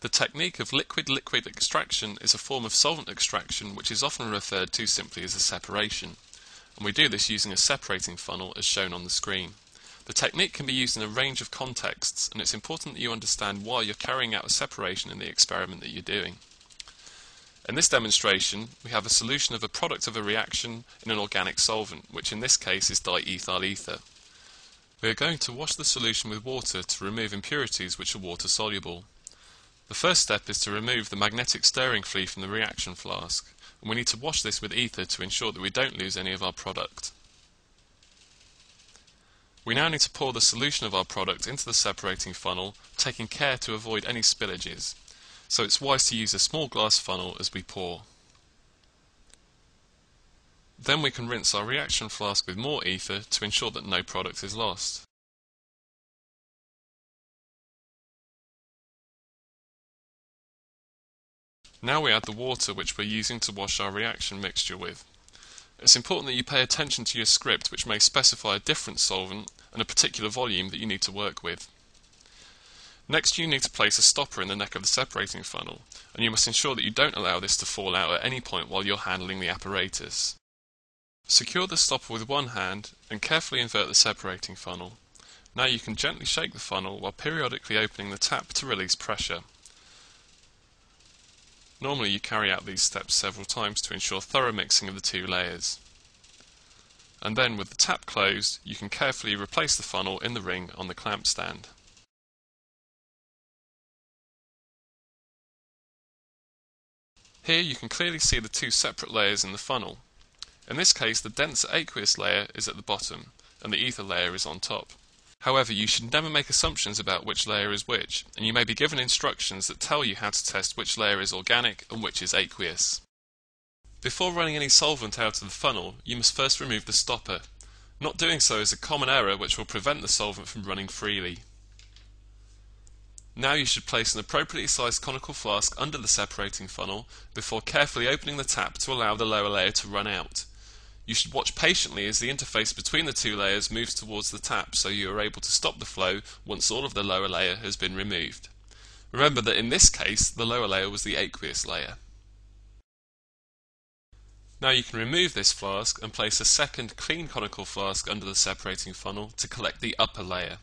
The technique of liquid-liquid extraction is a form of solvent extraction which is often referred to simply as a separation, and we do this using a separating funnel as shown on the screen. The technique can be used in a range of contexts, and it's important that you understand why you're carrying out a separation in the experiment that you're doing. In this demonstration, we have a solution of a product of a reaction in an organic solvent, which in this case is diethyl ether. We are going to wash the solution with water to remove impurities which are water soluble. The first step is to remove the magnetic stirring flea from the reaction flask, and we need to wash this with ether to ensure that we don't lose any of our product. We now need to pour the solution of our product into the separating funnel, taking care to avoid any spillages, so it's wise to use a small glass funnel as we pour. Then we can rinse our reaction flask with more ether to ensure that no product is lost. Now we add the water which we're using to wash our reaction mixture with. It's important that you pay attention to your script, which may specify a different solvent and a particular volume that you need to work with. Next, you need to place a stopper in the neck of the separating funnel, and you must ensure that you don't allow this to fall out at any point while you're handling the apparatus. Secure the stopper with one hand and carefully invert the separating funnel. Now you can gently shake the funnel while periodically opening the tap to release pressure. Normally you carry out these steps several times to ensure thorough mixing of the two layers. And then with the tap closed, you can carefully replace the funnel in the ring on the clamp stand. Here you can clearly see the two separate layers in the funnel. In this case, the denser aqueous layer is at the bottom and the ether layer is on top. However, you should never make assumptions about which layer is which, and you may be given instructions that tell you how to test which layer is organic and which is aqueous. Before running any solvent out of the funnel, you must first remove the stopper. Not doing so is a common error which will prevent the solvent from running freely. Now you should place an appropriately sized conical flask under the separating funnel before carefully opening the tap to allow the lower layer to run out. You should watch patiently as the interface between the two layers moves towards the tap so you are able to stop the flow once all of the lower layer has been removed. Remember that in this case the lower layer was the aqueous layer. Now you can remove this flask and place a second clean conical flask under the separating funnel to collect the upper layer.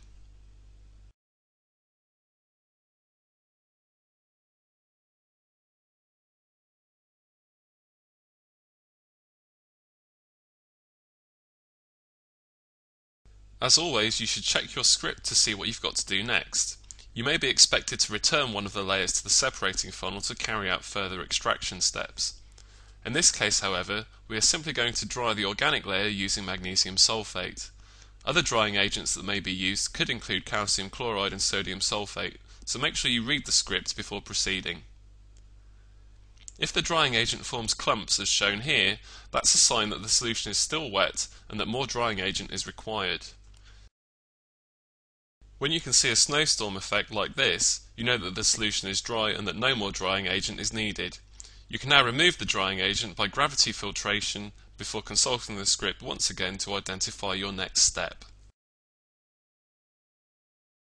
As always, you should check your script to see what you've got to do next. You may be expected to return one of the layers to the separating funnel to carry out further extraction steps. In this case, however, we are simply going to dry the organic layer using magnesium sulfate. Other drying agents that may be used could include calcium chloride and sodium sulfate, so make sure you read the script before proceeding. If the drying agent forms clumps as shown here, that's a sign that the solution is still wet and that more drying agent is required. When you can see a snowstorm effect like this, you know that the solution is dry and that no more drying agent is needed. You can now remove the drying agent by gravity filtration before consulting the script once again to identify your next step.